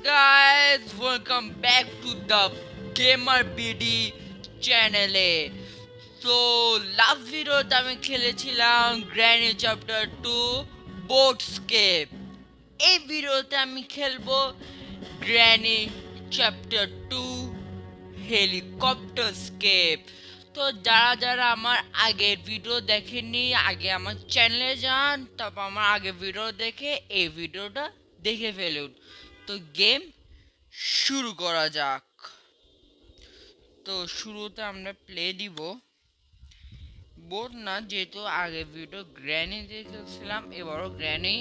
guys, welcome back to the Gamer BD চ্যানেলে। তো last ভিডিওতে আমি খেলেছিলাম গ্র্যানি চ্যাপ্টার 2 বোটস্কেপ। এই ভিডিওতে আমি খেলবো গ্র্যানি চ্যাপ্টার 2 হেলিকপ্টারস্কেপ। তো যারা যারা আমার আগের ভিডিও দেখেননি, আগে আমার চ্যানেলে যান, তারপর আমার আগের ভিডিও দেখে এই ভিডিওটা দেখে ফেলুন। তো গেম শুরু করা যাক। তো শুরুতে আমরা প্লে দিব বোর্ড না, যেহেতু আগের ভিডিও গ্র্যানি দেখেছিলাম, এবারও গ্র্যানি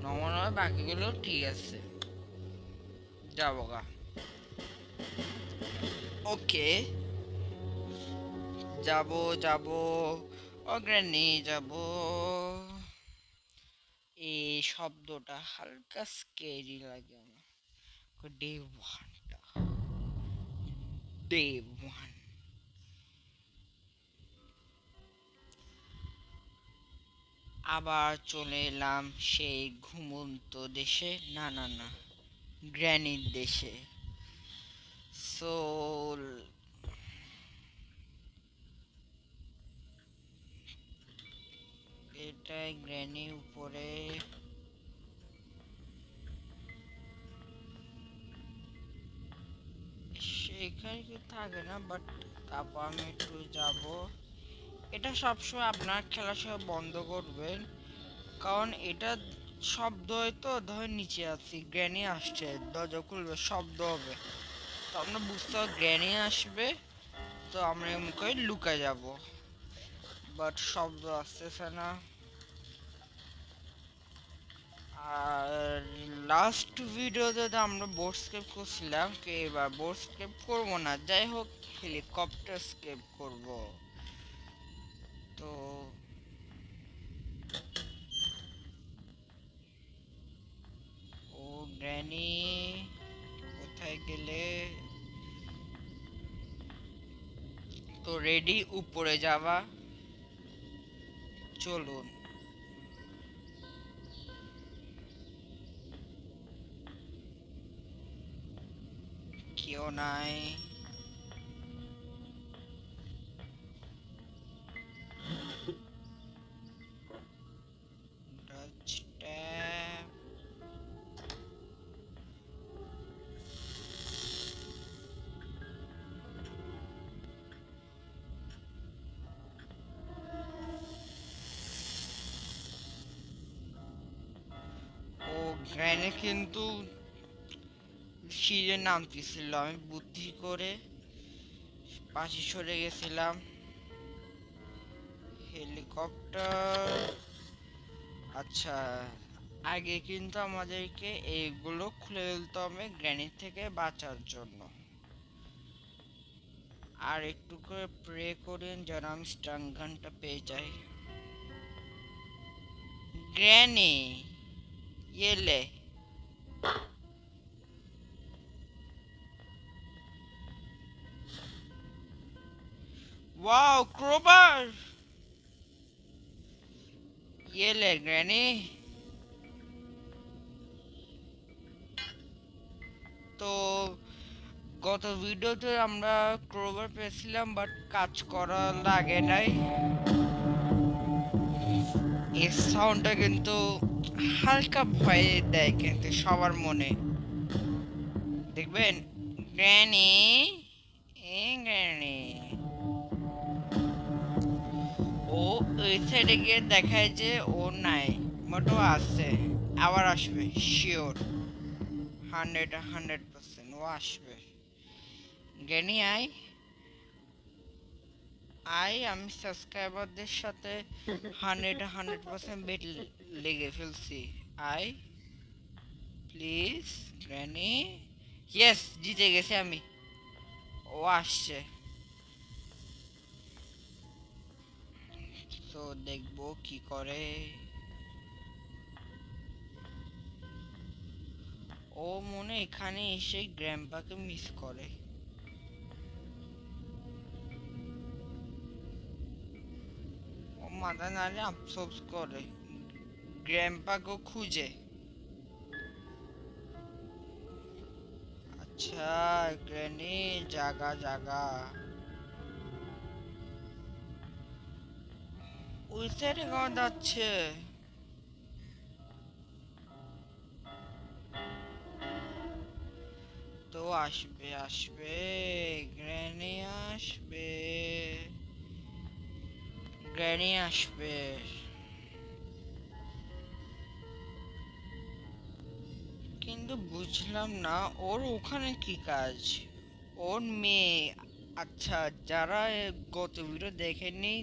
নর্মাল হয়, বাকিগুলো ঠিক আছে। যাবো গা। ওকে, যাবো যাবো অগ্রাণী যাবো। এই শব্দটা হালকা স্কেরি লাগে আমার। ডে ওয়ানটা, ডে ওয়ান। আবার চলে এলাম সেই ঘুমন্ত দেশে, না না না, গ্র্যানির দেশে। সোল, এটাই গ্র্যানি উপরে। সেখানে কেউ থাকে না, বাট তারপর আমি একটু যাব। এটা সবসময় আপনার খেলার সময় বন্ধ করবেন, কারণ এটা শব্দ হয়তো ধর নিচে আছি, গ্র্যানি আসছে, দরজা খুলবে, শব্দ হবে, তো আমরা বুঝতে হবে গ্র্যানি আসবে, তো আমরা এমন করে লুকা যাব, বাট শব্দ আসতেছে না। আর লাস্ট ভিডিওতে আমরা বোট স্কেপ করছিলাম, এবার বোট স্কেপ করবো না, যাই হোক হেলিকপ্টার স্কেপ করব। তো ও গ্র্যানি কোথায় গেলে? তো রেডি উপরে যাওয়া, চলুন। কেউ নাই। Touch tap. ও গ্র্যানি কিন্তু সিঁড়ে নামতেছিল, আমি বুদ্ধি করে পাশে সরে গেছিলাম। হেলিকপ্টার, আচ্ছা, আগে কিন্তু আমাদেরকে এইগুলো খুলে ফেলতে হবে গ্র্যানির থেকে বাঁচার জন্য। আর একটু করে প্রে করেন যেন আমি স্টান গানটা পেয়ে যাই। গ্র্যানি এলে। ওয়াও, ক্রোবার এলে গ্র্যানি। তো গত ভিডিওতে আমরা ক্রোবার পেয়েছিলাম, বাট কাজ করা লাগে নাই। এই সাউন্ডটা কিন্তু হালকা ভয় দেয় কিন্তু সবার মনে, দেখবেন। গ্র্যানি, এ গ্র্যানি। ও ওই সাইডে গিয়ে দেখায় যে ও নাই, মোটো আছে, আবার আসবে শিওর, 100% ও আসবে। গ্র্যানি আই, আমি সাবস্ক্রাইবারদের সাথে 100% বেট লেগে ফেলছি। I, please granny. ইয়েস, জিতে গেছি আমি। ও আসছে, তো দেখবো কি করে। ও মনে এখানে এসে গ্র্যাম্পাকে মিস করে। ও মাথা নাড়ে আফসোস করে, গ্র্যাম্পাকে খুঁজে। আচ্ছা গ্র্যানি, জাগা জাগা ওই সাইডে গান যাচ্ছে। তো আসবে আসবে, গ্র্যানি আসবে, গ্র্যানি আসবে। কিন্তু বুঝলাম না ওর ওখানে কি কাজ, ওর মেয়ে। আচ্ছা, যারা গত ভিডিও দেখেননি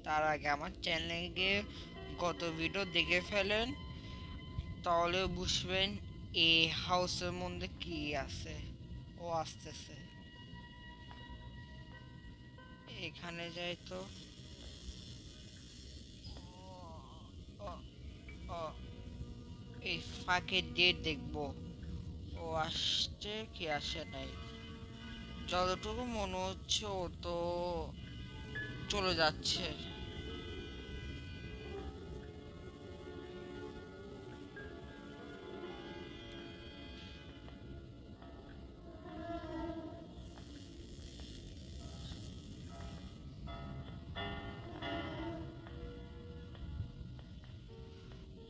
তার আগে আমার চ্যানেলে গিয়ে গত ভিডিও দেখে ফেলেন, তাহলে বুঝবেন এই হাউসের মধ্যে কি আছে। ও আসতেছে, এখানে যাই তো। ও, ও, এই ফাঁকে দিয়ে দেখবো ও আসছে কি আসে নাই। যতটুকু মনে হচ্ছে ও তো চলে যাচ্ছে।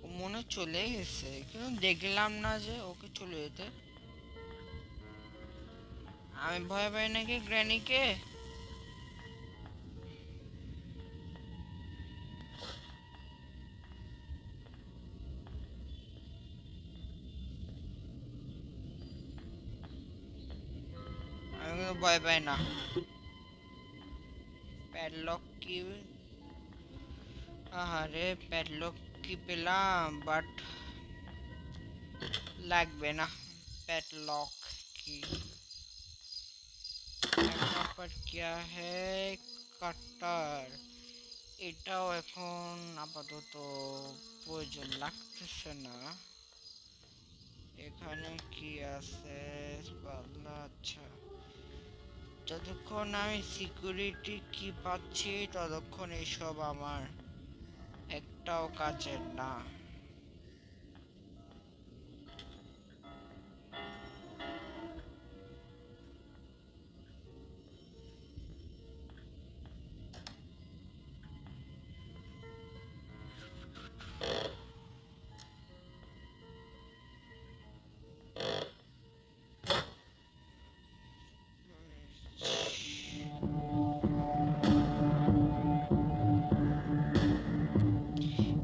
ও মনে হয় চলে গেছে, কিন্তু দেখলাম না যে ওকে চলে যেতে। আমি ভয় পাই নাকি গ্র্যানিকে? আমি কিন্তু ভয় পাই না। প্যাডলক কি? আরে প্যাডলক কি পেলাম, বাট লাগবে না। প্যাডলক की यहाँ पर क्या है? কাটার, এটাও এখন আপাতত প্রয়োজন লাগতেছে না। এখানে কি আছে? পাল্লা, আচ্ছা। যতক্ষণ আমি সিকিউরিটি কি পাচ্ছি ততক্ষণ এসব আমার একটাও কাজের না।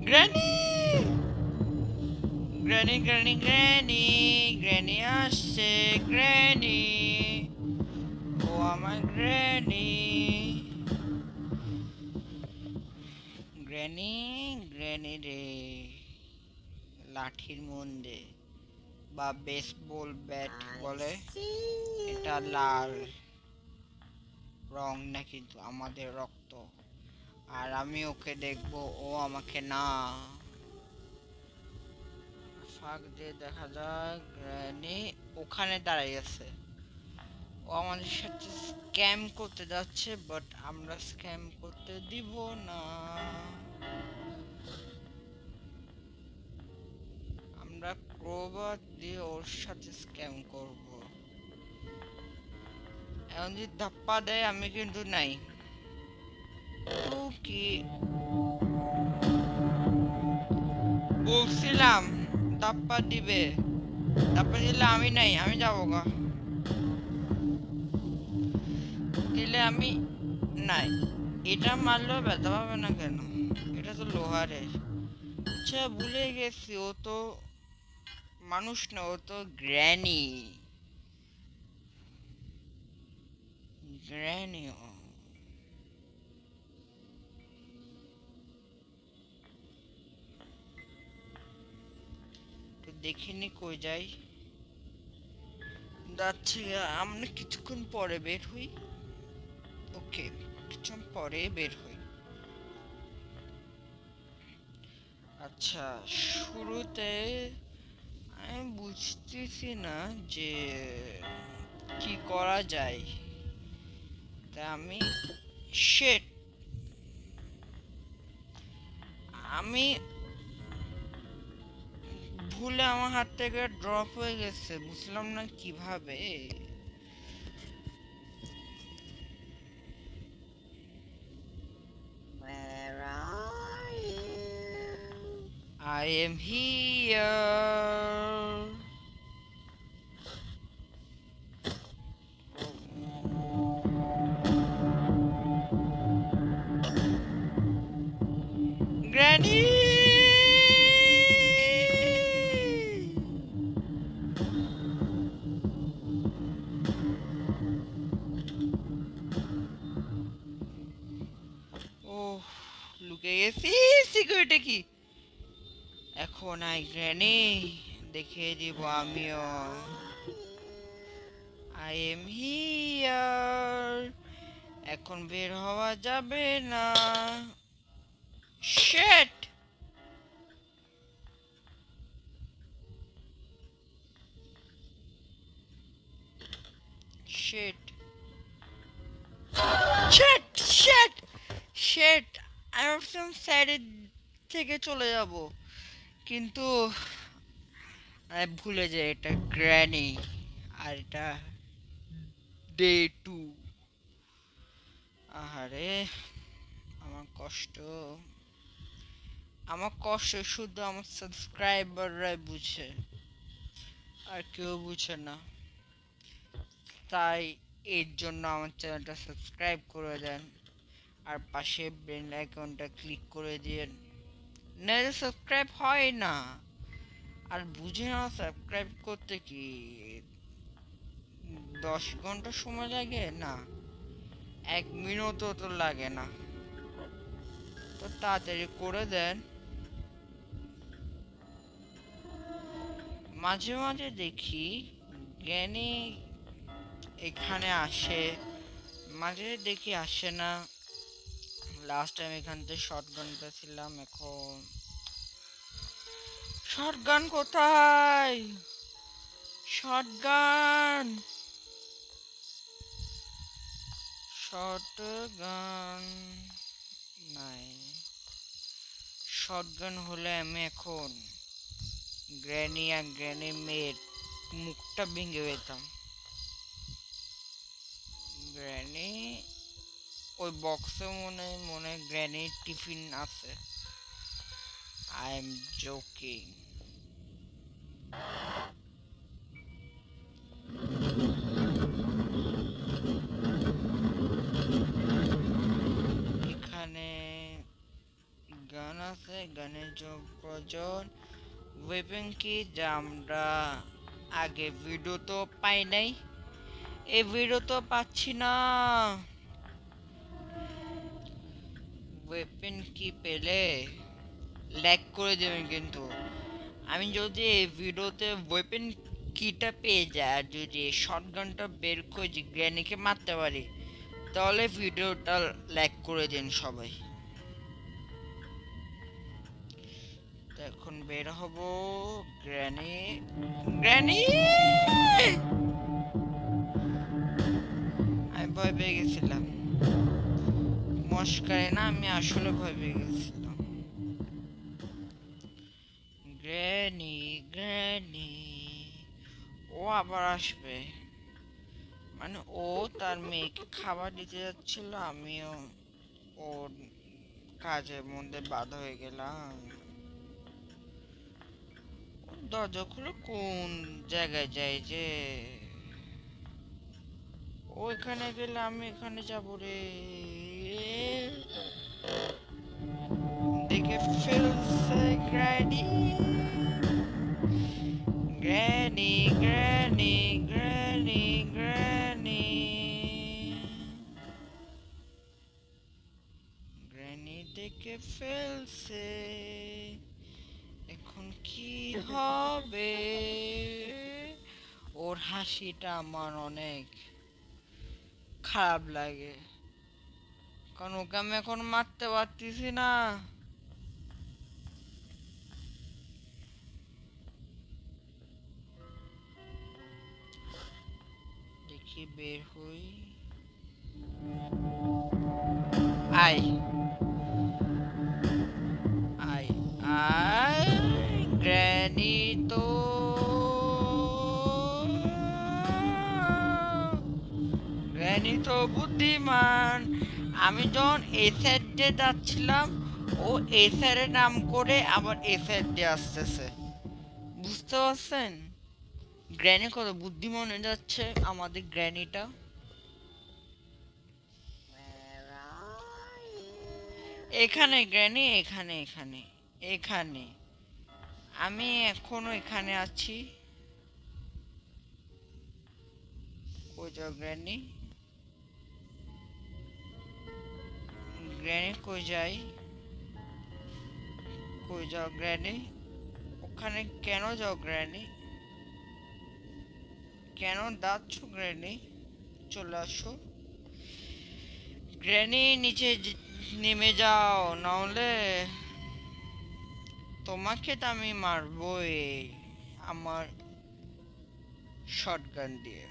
Granny, granny granny granny, granny আসছে, গ্র্যানি, ও আমার গ্র্যানি। গ্র্যানি, গ্র্যানি রে, লাঠির মধ্যে বা বেসবল ব্যাট বলে, এটা লাল রং না, কিন্তু আমাদের রক্ত। আর আমি ওকে দেখবো, ও আমাকে না। ফাঁক দিয়ে দেখা যায় গ্র্যানি ওখানে দাঁড়িয়ে আছে। ও আমাদের সাথে স্ক্যাম করতে যাচ্ছে, বাট আমরা স্ক্যাম করতে দিব না। আমরা ক্রোবার দিয়ে ওর সাথে স্ক্যাম করব। এখন যদি ধাপ্পা দেয় আমি কিন্তু নাই। তো কি বলছিলাম, ধাপ্পা দিবে, ধাপ্পা দিলে আমি নাই, আমি যাবো গা। দিলে আমি নাই। এটা মারলেও ব্যথা পাবে না কেন? এটা তো লোহারের। আচ্ছা ভুলে গেছি, ও তো মানুষ না, ও তো গ্র্যানি। গ্র্যানি তো দেখিনি কই যাই। যাচ্ছে, আমরা কিছুক্ষণ পরে বের হই। ওকে, কিছুক্ষণ পরে বের হই। আচ্ছা, শুরুতে আমি বুঝতেছি না যে কি করা যায়। তা আমি শেট, আমি ভুলে আমার হাত থেকে ড্রপ হয়ে গেছে, বুঝলাম না কিভাবে। Where are you? I am here. Granny! ওহ, লুকে গেছি। সিকিউরিটি কি এখন? আই গ্র্যানি, দেখিয়ে দিব আমিও। I am here. এখন বের হওয়া যাবে না। Shit! Shit! Shit! Shit! Shit! আমি ভাবছিলাম সাইডের থেকে চলে যাব, কিন্তু আমি ভুলে যাই এটা গ্র্যানি আর এটা ডে 2। আহারে, আমার কষ্ট, আমার কষ্ট শুধু আমার সাবস্ক্রাইবাররাই বুঝে, আর কেউ বুঝে না। তাই এর জন্য আমার চ্যানেলটা সাবস্ক্রাইব করে দেন, আর পাশে বেল আইকনটা ক্লিক করে দিন। না, সাবস্ক্রাইব হয় না। আর বুঝে না সাবস্ক্রাইব করতে কি 10 ঘন্টা সময় লাগে? না, 1 মিনিটও তো লাগে না। তো তাড়াতাড়ি করে দেন। মাঝে মাঝে দেখি জ্ঞানী এখানে আসে, মাঝে দেখি আসে না। লাস্ট টাইম এখান থেকে শটগান পেয়েছিলাম, এখন শটগান কোথায়? শটগান, শটগান নাই। শটগান হলে আমি এখন গ্র্যানি আর গ্র্যানি মেয়ের মুখটা ভেঙে পেতাম। গ্র্যানি ওই বক্সে মনে মনে গ্র্যানির টিফিন আছে। I am joking. এখানে গান আছে, গানের প্রয়োজন। ওয়েপন কি, যা আমরা আগে ভিডিও তো পাই নাই, এই ভিডিও তো পাচ্ছি না। ওয়েপন কি পেলে ল্যাগ করে দেবেন কিন্তু। আমি যদি এই ভিডিওতে ওয়েপন কিটা পেয়ে যাই আর যদি শটগানটা বের করে যে গ্র্যানিকে মারতে পারি, তাহলে ভিডিওটা ল্যাগ করে দিন সবাই। তো এখন বের হব। Granny, granny! আমি ভয় পেয়ে গেছিলাম, মস্কারে না, আমি আসলে ভয় পেয়ে গেছিলাম। Granny, granny! ও আবার আসবে, মানে ও তার মেয়েকে খাবার দিতে যাচ্ছিল, আমিও ওর কাজের মধ্যে বাধা হয়ে গেলাম। দরজা খুলে কোন জায়গায় যাই যে? ও এখানে গেলে আমি এখানে যাব রে। দেখে ফেলছে granny, granny, granny, granny, granny! Granny দেখে ফেলছে, এখন কি হবে? ওর হাসিটা আমার অনেক খারাপ লাগে, কারণ ওকে আমি এখন মারতে পারতেছি না। দেখি বের হই। আয়, আয়, আয়! গ্র্যানি গ্র্যানি তো বুদ্ধিমান। আমি যখন এই সাইড দিয়ে যাচ্ছিলাম, ও এই সাইডে নাম করে আবার এই সাইড দিয়ে আসতেছে। বুঝতে পারছেন গ্র্যানি কত বুদ্ধিমান হয়ে যাচ্ছে আমাদের গ্র্যানিটা। Where are you? এখানে গ্র্যানি, এখানে এখানে এখানে আমি এখনো এখানে আছি। কই যাও গ্র্যানি? গ্র্যানি কই যাই? কই যাও গ্র্যানি? ওখানে কেন যাও গ্র্যানি? কেন যাচ্ছ গ্র্যানি? চলে আসো গ্র্যানি, নিচে নেমে যাও, নাহলে তোমাকে তো আমি মারবই আমার শটগান দিয়ে।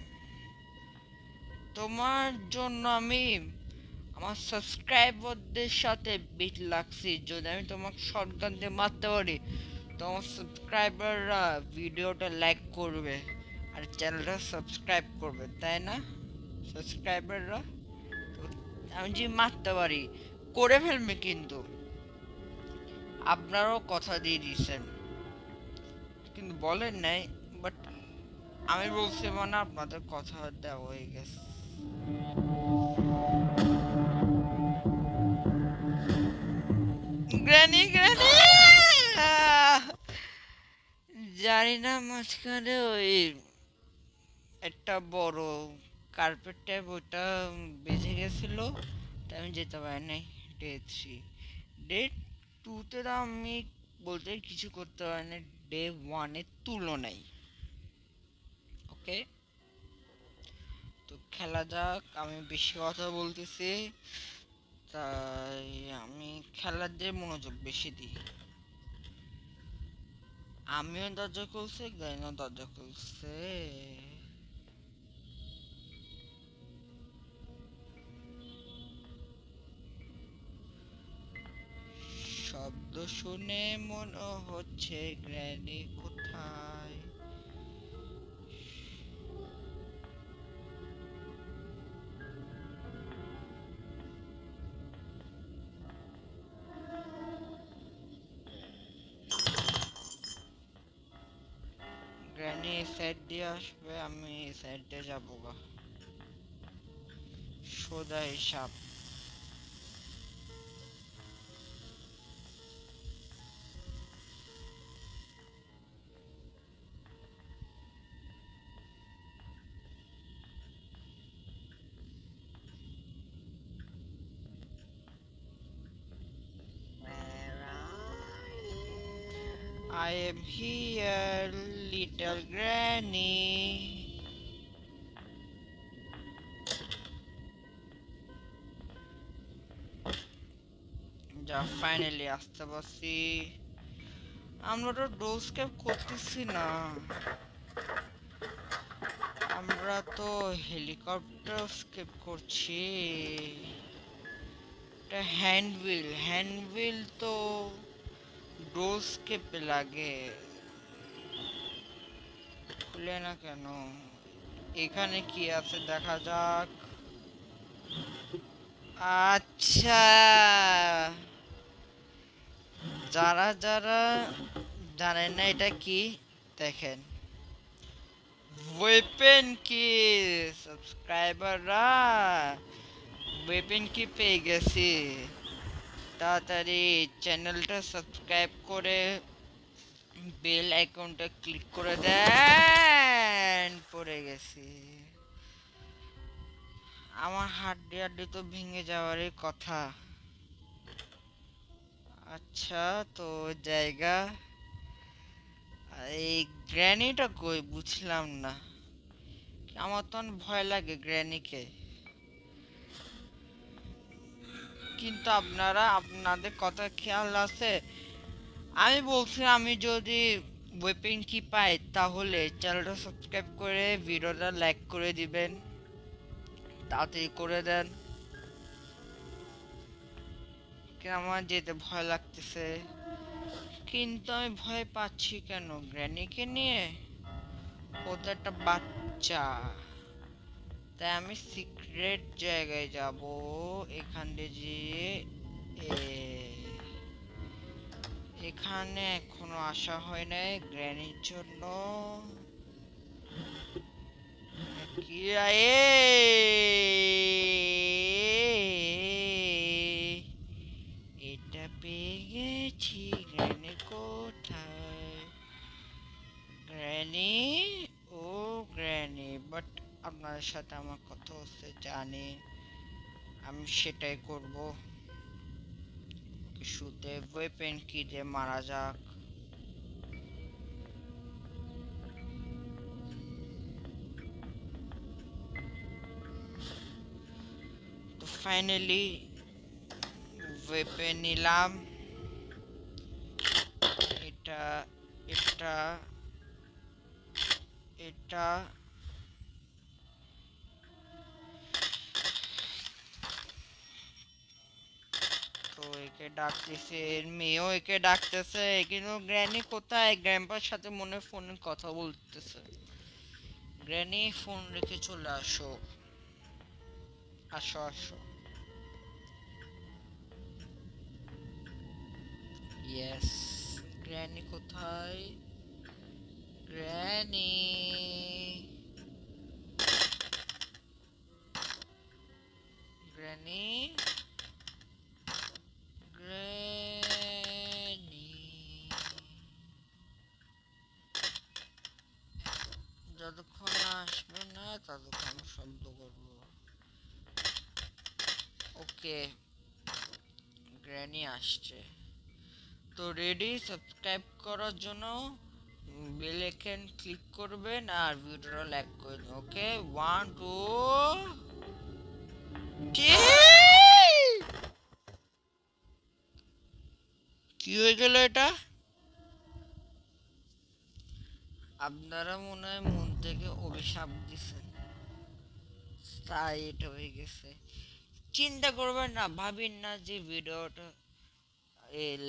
তোমার জন্য আমি আমার সাবস্ক্রাইবারদের সাথে বিট লাগছি। যদি আমি তোমাকে শটগান দিয়ে মারতে পারি, তোমার সাবস্ক্রাইবাররা ভিডিওটা লাইক করবে আর চ্যানেলটা সাবস্ক্রাইব করবে, তাই না সাবস্ক্রাইবাররা? তো আমি যদি মারতে পারি, করে ফেলবে কিন্তু। আপনারাও কথা দিয়ে দিয়েছেন কিন্তু বলেন নাই, বাট আমি বলছি মানে আপনাদের কথা দেওয়া হয়ে গেছে। গ্র্যানি গ্র্যানি, জানি না মাঝখানে ওই একটা বড় কার্পেট টাইপ ওটা বেজে গেছিল, তাই আমি যেতে পারি নাই। ডে 3, ডে 2তে তো আমি বলতে কিছু করতে পারি না ডে 1-এর তুলনায়। ওকে, তো খেলা যাক। আমি বেশি কথা বলতেছি, তাই আমি খেলার দিয়ে মনোযোগ বেশি দিই। আমিও দরজা খুলছে, গাইনও দরজা খুলছে। শব্দ শুনে মনে হচ্ছে গ্র্যানি কোথায়। গ্র্যানি এই সাইড দিয়ে আসবে, আমি এই সাইড দিয়ে যাবো গা, সোজা হিসাব। Where are you? I am here, little granny. যা ফাইনালি আসতে পারছি। আমরা তো ডোর স্কেপ করতেছি না, আমরা তো হেলিকপ্টার স্কেপ করছি। এটা হ্যান্ডবিল, হ্যান্ডবিল তো ডোর স্কেপে লাগে। খুলে না কেন? এখানে কি আছে দেখা যাক। আচ্ছা, যারা যারা জানেন না এটা কি, দেখেন ওয়েপেন কি। সাবস্ক্রাইবাররা ওয়েপেন কি পেয়ে গেছি। তাড়াতাড়ি চ্যানেলটা সাবস্ক্রাইব করে বেল আইকনটা ক্লিক করে দেন। পড়ে গেছি, আমার হাড্ডি হাড্ডি তো ভেঙে যাওয়ারই কথা। আচ্ছা, তো জায়গা এই গ্র্যানিটা কই বুঝলাম না। আমার তো অনেক ভয় লাগে গ্র্যানিকে। কিন্তু আপনারা আপনাদের কথা খেয়াল আছে, আমি বলছি আমি যদি ওয়েপেন কি পাই তাহলে চ্যানেলটা সাবস্ক্রাইব করে ভিডিওটা লাইক করে দিবেন, তাড়াতাড়ি করে দেন। কেন আমার যেতে ভয় লাগতেছে, কিন্তু আমি ভয় পাচ্ছি কেন গ্র্যানিকে নিয়ে? ও তো একটা বাচ্চা, তাই আমি সিক্রেট জায়গায় যাব, এখান দিয়ে যেয়ে এখানে এখনো আসা হয় নাই গ্র্যানির জন্য। কি এটা পেয়ে গেছি, গ্র্যানি কোথায়? গ্র্যানি, ও গ্র্যানি, বাট আপনার সাথে আমার কথা হচ্ছে জানি, আমি সেটাই করব। শুতে ওয়েপেন কি দিয়ে মারা যাক। তো ফাইনালি ওয়েপেন নিলাম। এটা এটা এটা তো একে ডাকতেছে, এর মেয়েও একে ডাকতেছে, কিন্তু গ্র্যানি কোথায়? গ্র্যান্ডপার সাথে মনে হয় ফোনে কথা বলতেছে। গ্র্যানি ফোন রেখে চলে আসো, আসো আসো। ইয়েস, গ্র্যানি কোথায়? গ্র্যানি, গ্র্যানি, গ্র্যানি, যতক্ষণ না আসবে না ততক্ষণ শব্দ করবো। ওকে, গ্র্যানি আসছে। তো রেডি? সাবস্ক্রাইব করার জন্য বেল আইকন ক্লিক করবেন আর ভিডিওটা লাইক করে দিন। ওকে, 1 2 কি হয়ে গেল এটা? আপনারা মনে হয় মন থেকে অভিশাপ দিছেন, তাই এটা হয়ে গেছে। চিন্তা করবেন না, ভাবেন না যে ভিডিওটা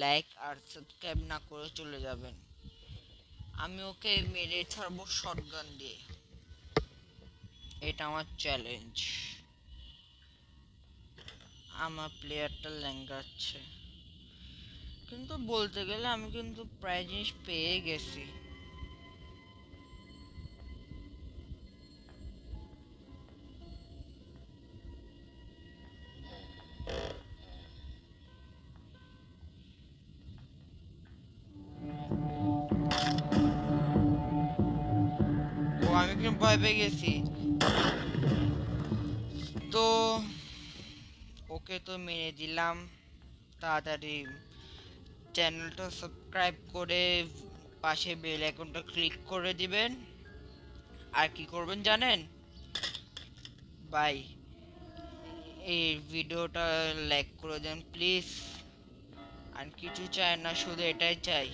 লাইক আর সাবস্ক্রাইব না করে চলে যাবেন। আমি ওকে মেরে ছাড়বো শটগান দিয়ে, এটা আমার চ্যালেঞ্জ। আমার প্লেয়ারটা ল্যাঙ্গাচ্ছে, কিন্তু বলতে গেলে আমি কিন্তু প্রায় জিনিস পেয়ে গেছি। ও, আমি কিন্তু ভয় পেয়ে গেছি। তো ওকে তো মেরে দিলাম। তাড়াতাড়ি চ্যানেলটা সাবস্ক্রাইব করে পাশে বেল আইকনটা ক্লিক করে দিবেন। আর কি করবেন জানেন ভাই? এই ভিডিওটা লাইক করে দেন প্লিজ। আর কিছু চাই না, শুধু এটাই চাই,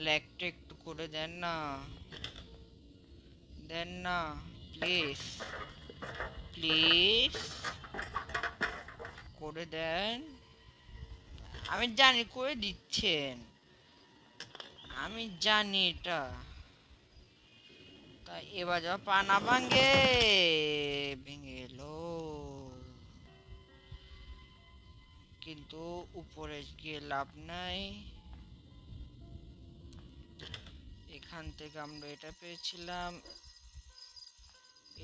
লাইকটা একটু করে দেন না, দেন না প্লিজ, প্লিজ করে দেন। আমি জানি করে দিচ্ছেন, আমি জানি এটা। তা এবার যা পানা ভাঙ্গে, ভেঙে এলো, কিন্তু উপরে গিয়ে লাভ নাই। এখান থেকে আমরা এটা পেয়েছিলাম,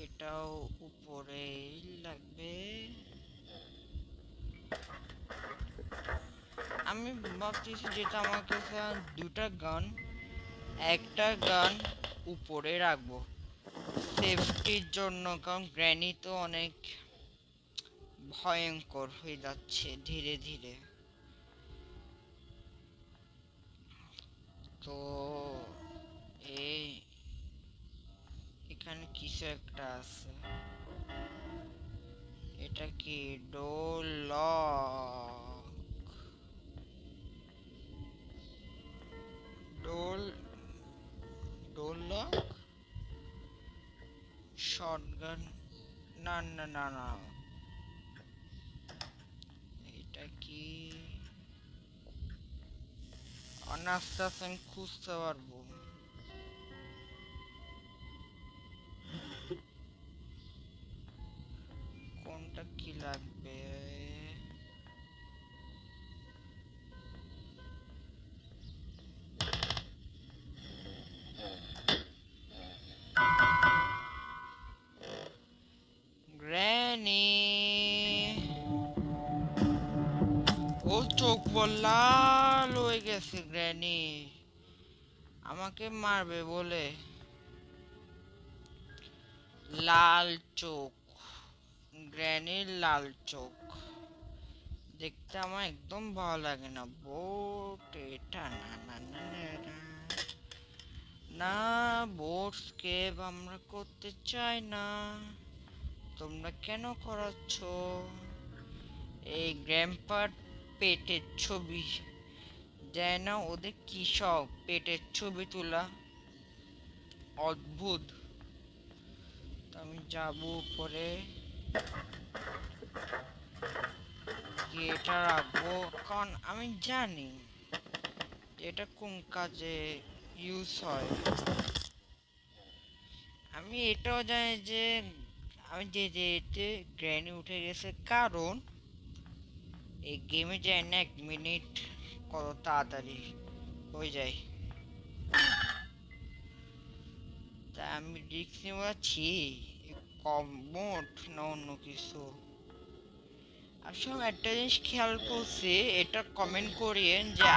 এটাও উপরেই লাগবে। আমি ভাবতেছি যেটা আমার কাছে দুটা গান, একটা গান উপরে রাখবো সেফটির জন্য, কারণ গ্র্যানি তো অনেক ভয়ঙ্কর হয়ে যাচ্ছে ধীরে ধীরে। তো এই এখানে কিছু একটা আছে, এটা কি? ডোর লক, ডোর, ডোর লক, শটগান, না না না না, এটা কি? আস্তে আস্তে আমি খুঁজতে পারবো। লাল হয়ে গেছে গ্র্যানি, আমাকে মারবে বলে। লাল চোখ, গ্র্যানির লাল চোখ দেখতে আমার একদম ভালো লাগে না। বোট এটা না না না না না। না, বোট স্কেপ আমরা করতে চাই না। তোমরা কেন করাচ্ছ? এই গ্র্যাম্পার পেটের ছবি, যায় না ওদের কি শখ পেটের ছবি তোলা, অদ্ভুত। তো আমি যাবো উপরে, গিয়ে এটা রাখবো, কারণ আমি জানি যে এটা কোন কাজে ইউজ হয়। আমি এটাও জানি যে আমি যে যে এতে গ্র্যানি উঠে গেছে, কারণ এই গেমে যায় না 1 মিনিট কত তাড়াতাড়ি হয়ে যায়। তা আমি রিস্ক নিয়ে আছি, কমোট না অন্য কিছু। আসলে একটা জিনিস খেয়াল করছি, এটা কমেন্ট করিয়েন যে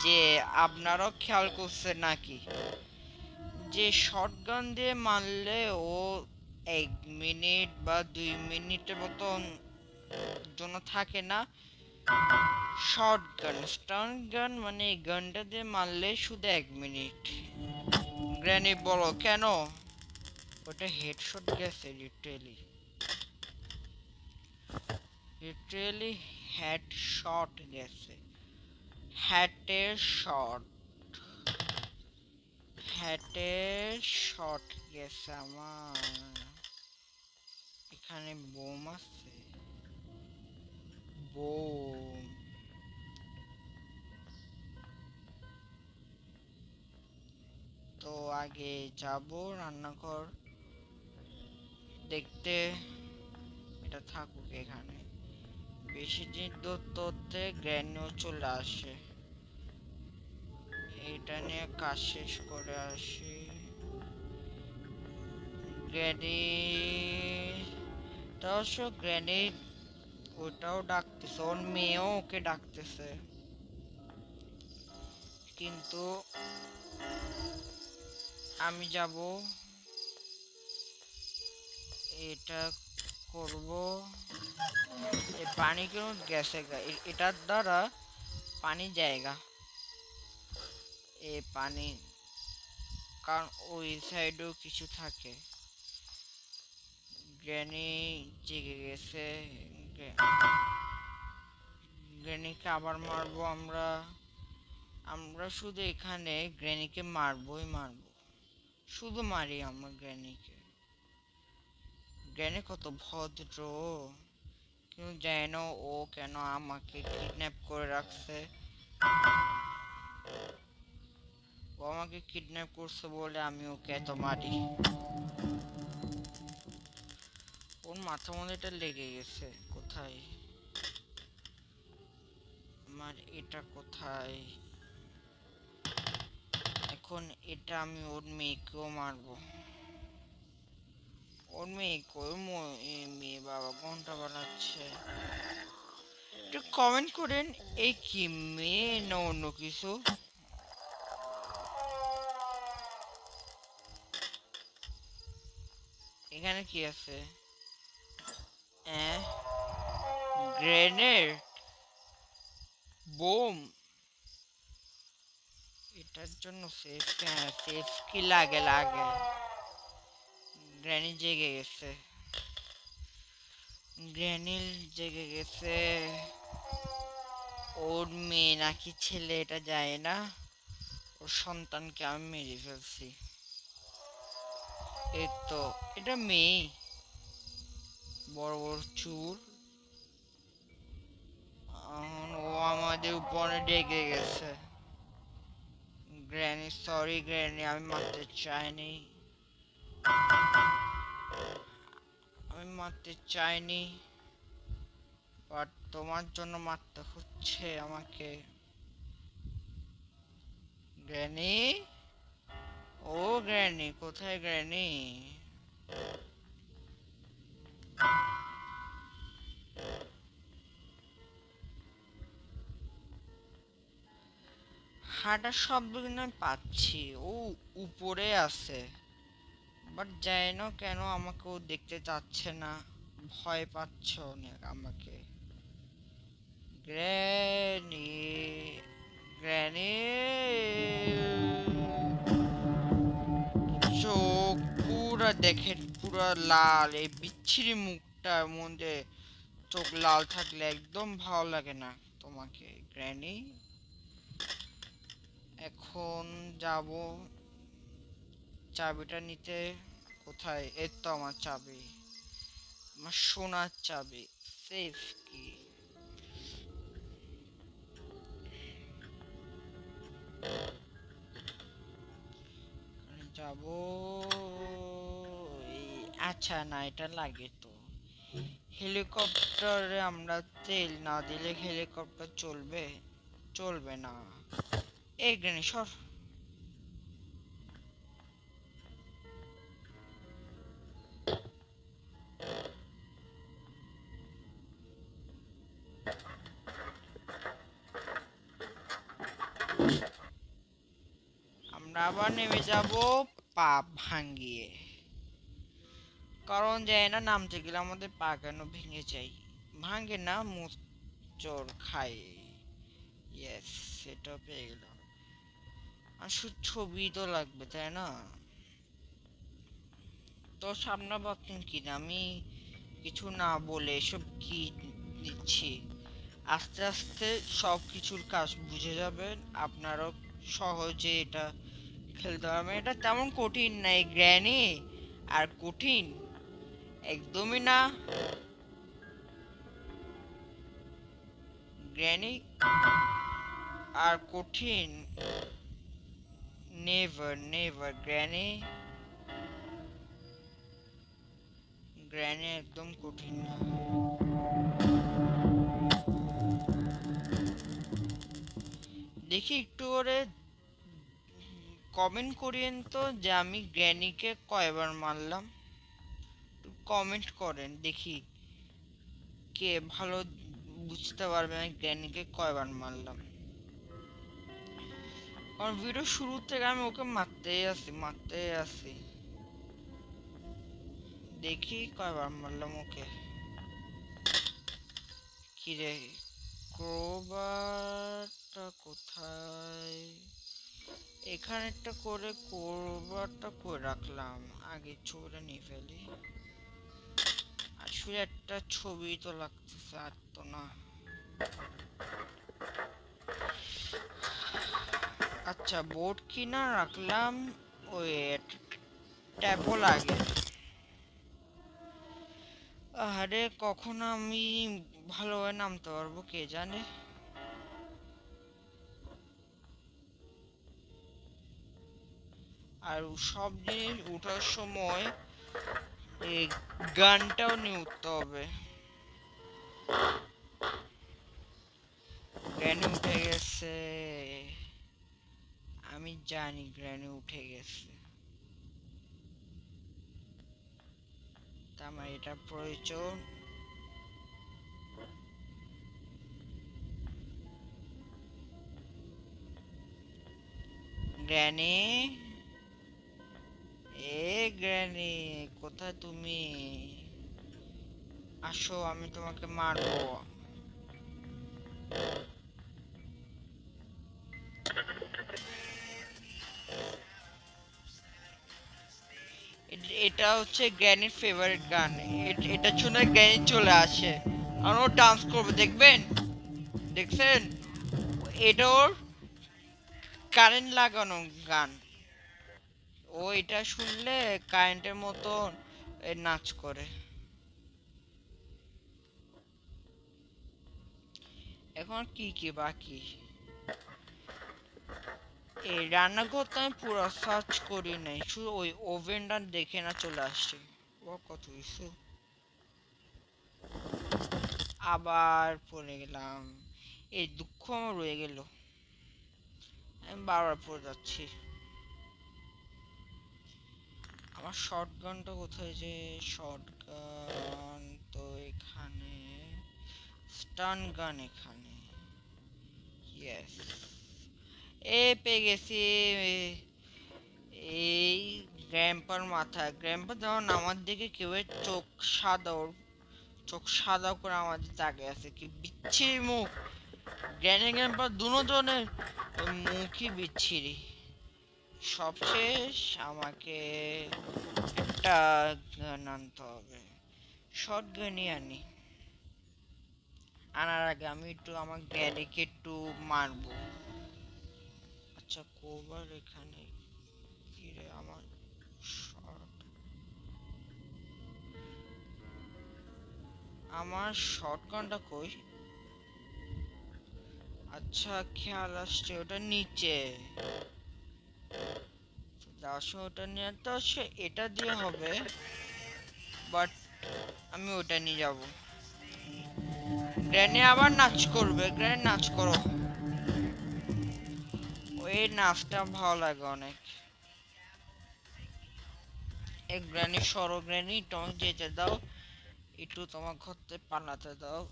যে আপনারাও খেয়াল করছেন নাকি, যে শটগান দিয়ে মারলে ও 1 মিনিট বা 2 মিনিটের মতন জন্য থাকে না। শটগান, স্টান গান মানে এই গানটা দিয়ে মারলে শুধু 1 মিনিট। গ্র্যানি বলো কেন? ওটা হেডশট গেছে লিটারেলি, লিটারেলি হেডশট গেছে। হ্যাটের শট, হ্যাটের শট গেছে আমার। এখানে বোম আছে, বোম। তো আগে যাব রান্নাঘর দেখতে, এটা থাকুক এখানে। বেশি দিন ধরতে গ্র্যানিও চলে আসে, এটা নিয়ে কাজ শেষ করে আসি। গ্র্যানি অবশ্য গ্র্যানি ওটাও ডাকতেছে, ওর মেয়েও ওকে ডাকতেছে, কিন্তু আমি যাব, এটা করব। এই পানি কেন গেছে এটার দ্বারা পানি জায়গা, এই পানি, কারণ ওই সাইডেও কিছু থাকে। গ্র্যানি জেগে গেছে, গ্র্যানিকে আবার মারবো আমরা। আমরা শুধু এখানে গ্র্যানিকে মারবোই মারবো, শুধু মারি আমরা গ্র্যানিকে। গ্র্যানি কত ভদ্র, কিন্তু জানি না ও কেন আমাকে কিডন্যাপ করে রাখছে। ও আমাকে কিডন্যাপ করছে বলে আমি ওকে এত মারি। ওর মাথার মধ্যে এটা লেগে গেছে কোথায়? আমার এটা কোথায়? এখন এটা আমি ওর মেয়েকেও মারবো। ওর মেয়ে কই? মেয়ে বাবা ঘন্টা বানাচ্ছে। একটু কমেন্ট করেন, এই কি মেয়ে না অন্য কিছু? এখানে কি আছে? Grenade, bomb. এটার জন্য সেফ, হ্যাঁ সেফ কি লাগে লাগে। গ্র্যানি জেগে গেছে, গ্র্যানিল জেগে গেছে। ওর মেয়ে নাকি ছেলে এটা যায় না, ওর সন্তানকে আমি মেরে ফেলছি। এই তো এটা মেয়ে, বড় বড় চুল। ও আমাদের উপরে ডেকে গেছে। গ্র্যানি সরি গ্র্যানি, আমি মারতে চাইনি, আমি মারতে চাইনি, বাট তোমার জন্য মারতে হচ্ছে আমাকে। গ্র্যানি, ও গ্র্যানি কোথায় গ্র্যানি? হাঁটার শব্দ কিন্তু আমি পাচ্ছি, ও উপরে আছে, বাট জানি না কেন আমাকে ও দেখতে চাচ্ছে না, ভয় পাচ্ছে অনেক আমাকে। গ্র্যানি, গ্র্যানি, চোখ পুরা দেখেন, পুরা লাল, এই বিচ্ছিরি মুখটার মধ্যে চোখ লাল থাকলে একদম ভালো লাগে না তোমাকে গ্র্যানি। এখন যাব চাবিটা নিতে। কোথায়? এই তো আমার চাবি, আমার সোনার চাবি, সেফ কি। যাব আচ্ছা না, এটা লাগে তো। হেলিকপ্টারে আমরা তেল না দিলে হেলিকপ্টার চলবে? চলবে না। এই গ্রেনি সর। আমরা আবার নেমে যাব পা ভাঙ্গিয়ে, কারণ যায় না নামতে গেলে আমাদের পা কেন ভেঙে যায়। ভাঙে না, মোচড় খাই। ইয়েস, সেটা পেয়ে গেলাম। আর শুধু ছবি তো লাগবে তাই না? তো সামনে ভাবছেন কি না আমি কিছু না বলে এসব কি নিচ্ছি। আস্তে আস্তে সব কিছুর কাজ বুঝে যাবেন, আপনারও সহজে এটা খেলতে পারবেন। এটা তেমন কঠিন নাই গ্র্যানি, আর কঠিন একদমই না গ্র্যানি, আর কঠিন নেভার নেভার গ্র্যানি। গ্র্যানি একদম কঠিন না। দেখি একটু করে কমেন্ট করিয়েন তো যে আমি গ্র্যানিকে কয়বার মারলাম। কমেন্ট করেন দেখি কে ভালো বুঝতে পারবে আমি গ্র্যানিকে কয়বার মারলাম। কারণ ভিডিও শুরু থেকে আমি ওকে মারতেই আছি মারতেই আছি। দেখি কয়বার মারলাম ওকে। কিরে, ক্রোবারটা কোথায়? এখানে একটা করে ক্রোবারটা করে রাখলাম, আগে ছবিটা নিয়ে ফেলি। আসলে একটা ছবি তো লাগতেছে, আর তো না। আচ্ছা, বোর্ড কিনা রাখলাম, ওই ট্যাবও লাগে। আরে কখন আমি ভালোভাবে নামতে পারবো কে জানে। আর সব জিনিস উঠার সময় এই গানটাও নিয়ে উঠতে হবে। গ্র্যানি উঠে গেছে, আমি জানি গ্র্যানি উঠে গেছে, তা আমার এটা প্রয়োজন। গ্র্যানি, এ গ্র্যানি, কোথায় তুমি? আসো, আমি তোমাকে মারবো। এটা হচ্ছে গ্র্যানির ফেভারিট গান। এটা শুনে গ্র্যানি চলে আসে আর ও ডান্স করবে, দেখবেন? দেখছেন? এটা ওর কারেন্ট লাগানো গান। ও এটা শুনলে কারেন্টের মতন নাচ করে। এখন কি কি বাকি? এই রান্নাঘর তো আমি পুরো সার্চ করি নাই, শুধু ওই ওভেনটা দেখে না চলে আসছে। ও কত কিছু, আবার পড়ে গেলাম। এই দুঃখ আমার রয়ে গেল, আমি বারবার পড়ে যাচ্ছি। আমার শর্ট গানটা কোথায়? যে শর্ট গান তো এখানে, স্টান গান এখানে। ইয়েস, পেয়ে গেছি। এই গ্র্যাম্পার মাথা, গ্র্যাম্পার যখন আমার দিকে কেউ চোখ সাদা, ওর চোখ সাদা করে আমাদের তাকিয়ে আছে, কি বিচ্ছিরি মুখ। গ্র্যানি গ্র্যাম্পার দুজনের মুখই বিচ্ছিরি। সবশেষ আমাকে একটা গান আনতে হবে, শর্ট গানই আনি। আনার আগে আমি একটু আমার গ্র্যানিকে একটু মারবো। আচ্ছা কোবার এখানে ফিরে আমার শর্ট, আমার শর্টগানটা কই? আচ্ছা খেয়াল আসছে ওটা নিচে। যাওয়ার সময় ওটা নিয়ে তো সে এটা দিয়ে হবে, বাট আমি ওটা নিয়ে যাব। গ্র্যানি আবার নাচ করবে, গ্র্যানি নাচ করো। ওই নাচটা ভালো লাগে অনেক। এক গ্র্যানি সরো, গ্র্যানি তোমাকে যেতে দাও, একটু তোমার ঘর থেকে পালাতে দাও।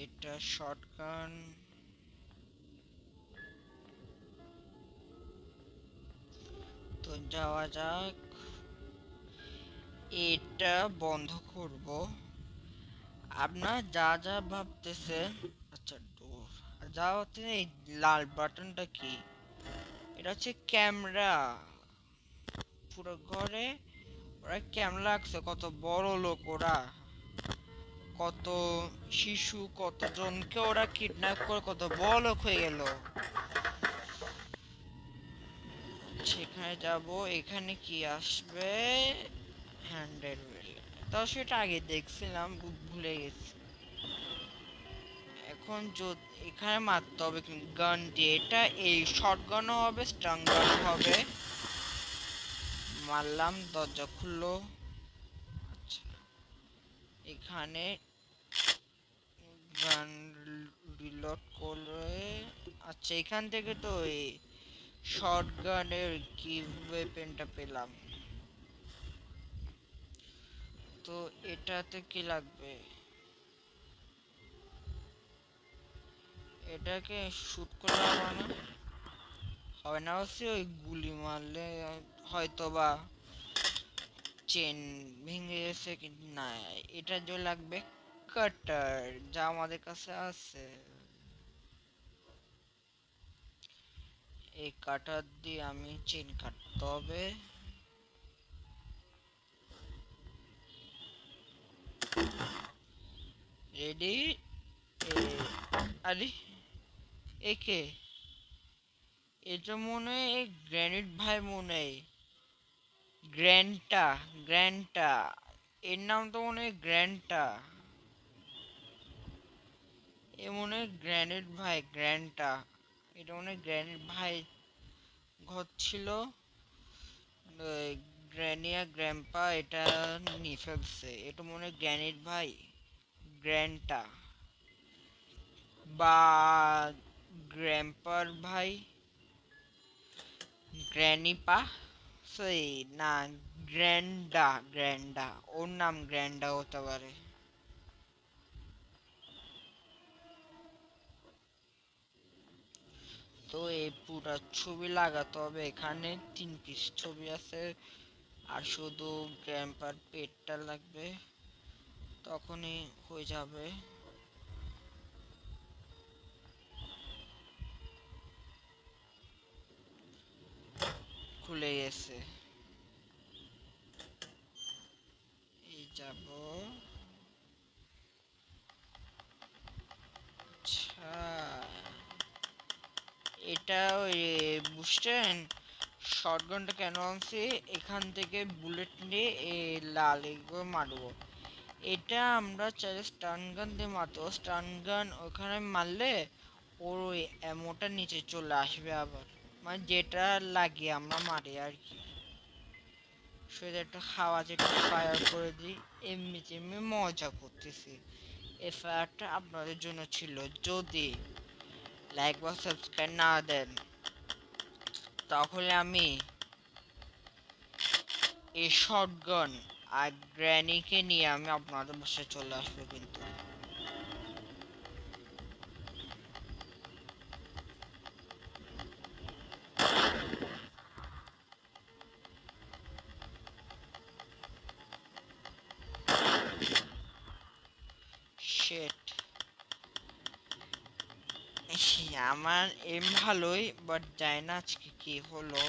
এটা শটগান। তো যাওয়া যাক, এটা বন্ধ করব। আপনার যা যা ভাবতেছেন, আচ্ছা ডোর যা হচ্ছে, এই লাল বাটনটা কি? এটা হচ্ছে ক্যামেরা। পুরো ঘরে ওরা ক্যামেরা রাখছে, কত বড় লোক ওরা। কত শিশু, কতজনকে ওরা কিডন্যাপ করে কত বড় লোক হয়ে গেল। সেখানে যাব, এখানে কি আসবে? Handle wheel. তাও সেটা আগে দেখছিলাম, ভুলে গেছি। এখন এখানে মারতে হবে গান দিয়ে। এটা এই শর্ট গানও হবে, স্ট্রাং গানও হবে। মারলাম, দরজা খুললো। আচ্ছা এখানে গান রিলোড করে, আচ্ছা এখান থেকে তো এই শর্ট গানের কি ওয়েপেনটা পেলাম। তো এটাতে কি লাগবে? এটাকে শুট করলে হবে না? হবে না হচ্ছে ওই গুলি মারলে হয়তো বা চেন ভেঙে গেছে, কিন্তু না, এটা যে লাগবে কাটার, যা আমাদের কাছে আছে। এই কাটার দিয়ে আমি চেন কাটতে হবে। রেডি। আরে একে, এটা মনে হয় এই গ্র্যানিট ভাই, মনে হয় গ্র্যান্টা, গ্র্যান্টা, এর নাম তো মনে হয় গ্র্যান্টা। এ মনে হয় গ্র্যানিট ভাই, গ্র্যান্টা। এটা মনে হয় গ্র্যানিট ভাই ঘর ছিল। গ্র্যানিয়া গ্র্যাম্পা এটা নিয়ে ফেলছে, এটা মনে হয় গ্র্যানিট ভাই, গ্র্যান্টা বা গ্র্যাম্পার ভাই, গ্র্যানিপা। সেই না, গ্র্যান্ডা, গ্র্যান্ডা, ওর নাম গ্র্যান্ডা হতে পারে। তো এই পুরা ছবি লাগাতে হবে, এখানে 3 পিস ছবি আছে। আর শুধু গ্র্যাম্পার পেটটা লাগবে, তখনই হয়ে যাবে। খুলে গেছে। এই যাব। আচ্ছা এটা ওই বুঝছেন শটগানটা কেন আনছি? এখান থেকে বুলেট নিয়ে এই লাল এগুলো মারবো। এটা আমরা চাইলে স্টান গান দিয়ে মারবো, স্টান গান ওখানে মারলে ওর ওই অ্যামোটা নিচে চলে আসবে আবার, মানে যেটা লাগিয়ে আমরা মারি আর কি। শুধু একটা হাওয়া যেটা ফায়ার করে দিই, এমনি এমনি মজা করতেছি। এই ফায়ারটা আপনাদের জন্য ছিল। যদি লাইক বা সাবস্ক্রাইব না দেন, তাহলে আমি এই শটগান আর গ্র্যানিকে নিয়ে আমি আপনাদের বাসায় চলে আসবো কিন্তু। শিট, আমার এম ভালোই, বাট জানি না আজকে কি হলো।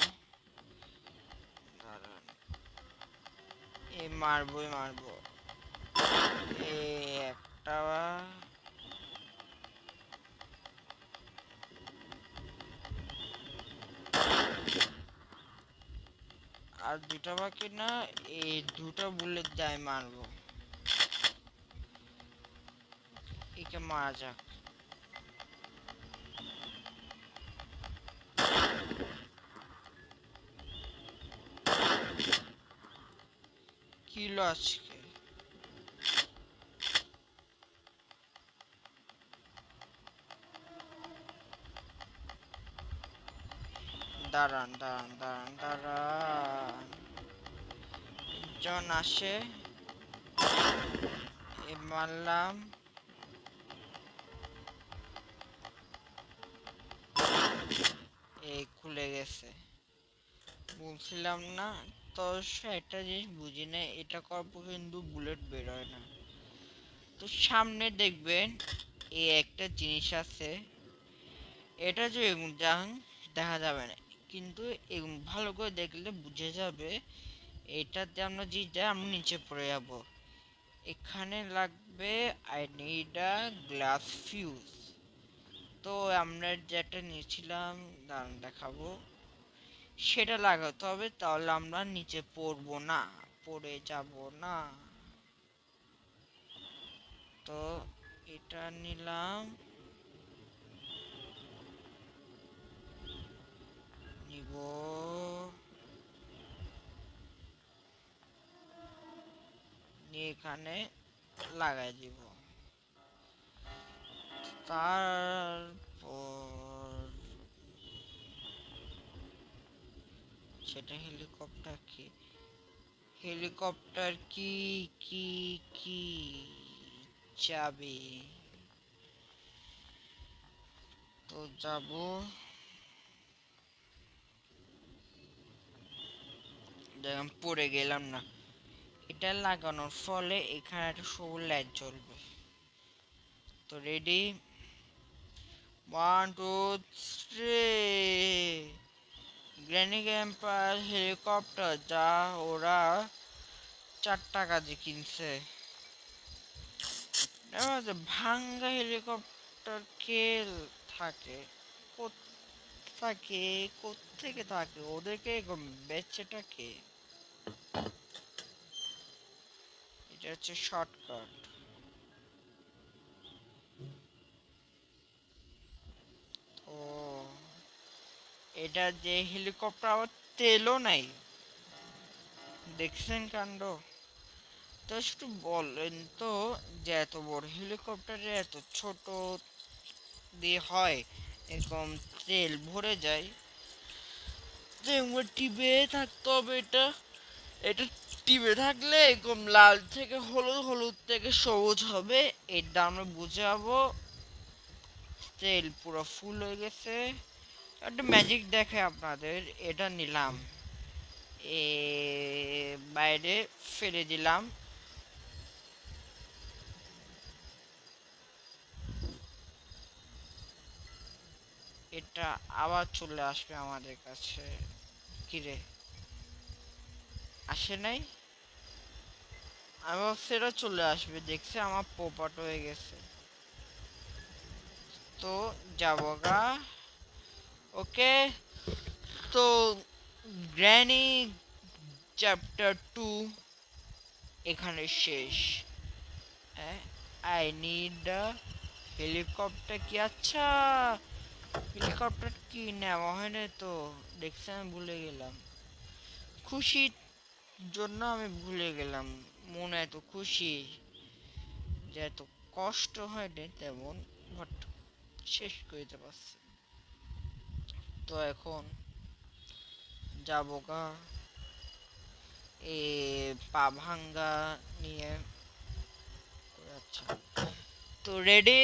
দাঁড়ান, এ মারবই মারবো। এ একটা, আর দুটা বাকি না, এই দুটো বুলেট যাই মারবো। একে মারা যাক। কিলো আজকে, দাঁড়ান দাঁড়ান দাঁড়ান দাঁড়ান, জন আসে, এ মারলাম। এই খুলে গেছে, বলছিলাম না। তো একটা জিনিস বুঝি না, এটা করবো কিন্তু বুলেট বেরোয় না। তো সামনে দেখবেন এই একটা জিনিস আছে, এটা যে দেখা যাবে না, কিন্তু ভালো করে দেখলে বুঝে যাবে। এটাতে আমরা যে যাই আমরা নিচে পড়ে যাব। এখানে লাগবে I need a glass fuse. তো আমরা যেটা নিয়েছিলাম, দাঁড়ান দেখাবো, সেটা লাগাতে হবে, তাহলে আমরা নিচে পড়বো না, পড়ে যাব না। তো এটা নিলাম, নিব, নিয়ে এখানে লাগাই দিব। তারপর সেটা হেলিকপ্টার কি, হেলিকপ্টার কি, কি কি যাবে, তো যাব। দেখলাম পড়ে গেলাম না। এটা লাগানোর ফলে এখানে একটা সবুজ লাইট জ্বলবে। তো রেডি, 1 2 3। গ্র্যানি ক্যাম্পার হেলিকপ্টার, যা ওরা 4 টাকা দিয়ে কিনছে। ভাঙ্গা হেলিকপ্টার কে থাকে, থাকে কোত্থেকে থাকে, ওদেরকে বেচেটা কে? এটা হচ্ছে শর্টকাট। ও, এটা যে হেলিকপ্টার আবার তেলও নাই, দেখছেন কাণ্ড। তো একটু বলেন তো, যে এত বড় হেলিকপ্টারে এত ছোট দিয়ে হয় এরকম তেল ভরে যায়, যে টিপে থাকতে হবে এটা। এটা টিপে থাকলে এরকম লাল থেকে হলুদ, হলুদ থেকে সবুজ হবে, এটা আমরা বুঝে যাবো তেল পুরো ফুল হয়ে গেছে। একটা ম্যাজিক দেখে আপনাদের, এটা নিলাম, এ বাইরে ফেলে দিলাম। এটা আবার চলে আসবে আমাদের কাছে। কিরে, আসে নাই? আবার সেটা চলে আসবে, দেখছে আমার পোপাট হয়ে গেছে। তো যাবো গা, ওকে। তো গ্র্যানি চ্যাপ্টার 2 এখানে শেষ। আই নিড হেলিকপ্টার কি, আচ্ছা হেলিকপ্টার কি নেওয়া হয় না তো, দেখছি আমি ভুলে গেলাম। খুশির জন্য আমি ভুলে গেলাম, মনে এত খুশি যে এত কষ্ট হয় না তেমন, বাট শেষ করতে পারছি। তো এখন যাবো গা, এ পা ভাঙ্গা নিয়ে। আচ্ছা, তো ready?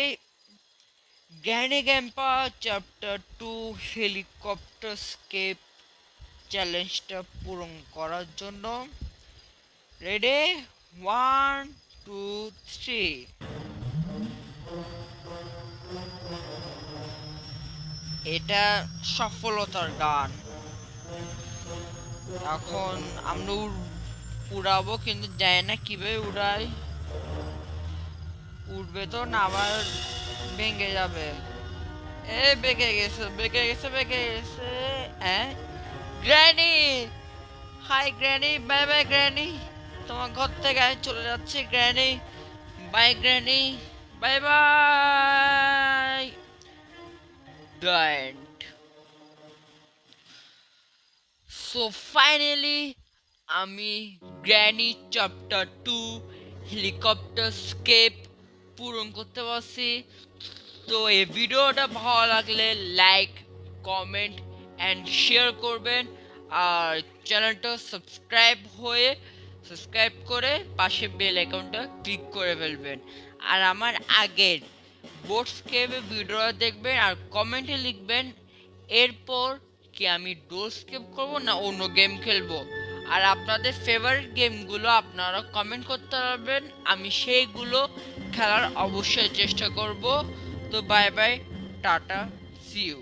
Granny grandpa chapter 2 helicopter escape চ্যালেঞ্জটা পূরণ করার জন্য রেডি, 1 2 3। এটা সফলতার গান। এখন আমরা উড়াবো, কিন্তু জানি না কিভাবে উড়াই। উঠবে তো না, আবার ভেঙে যাবে। এ বেঁকে গেছে, বেঁকে গেছে, বেঁকে গেছে। হ্যাঁ, granny! Hi granny, bye bye granny. তোমার ঘর থেকে আমি চলে যাচ্ছি granny. Bye granny, bye bye. ডান্ট। সো ফাইনালি আমি গ্র্যানি চ্যাপ্টার 2 হেলিকপ্টার স্কেপ পূরণ করতে পারছি। তো এই ভিডিওটা ভালো লাগলে লাইক, কমেন্ট অ্যান্ড শেয়ার করবেন। আর চ্যানেলটা সাবস্ক্রাইব করে পাশে বেল আইকনটা ক্লিক করে ফেলবেন। আর আমার আগের বোর্ড স্কেপের ভিডিওটা দেখবেন আর কমেন্টে লিখবেন এরপর কি আমি ডোর স্কেপ করব না অন্য গেম খেলবো। আর আপনাদের ফেভারিট গেমগুলো আপনারা কমেন্ট করতে পারবেন, আমি সেইগুলো খেলার অবশ্যই চেষ্টা করব। তো বাই বাই, টাটা, সি ইউ।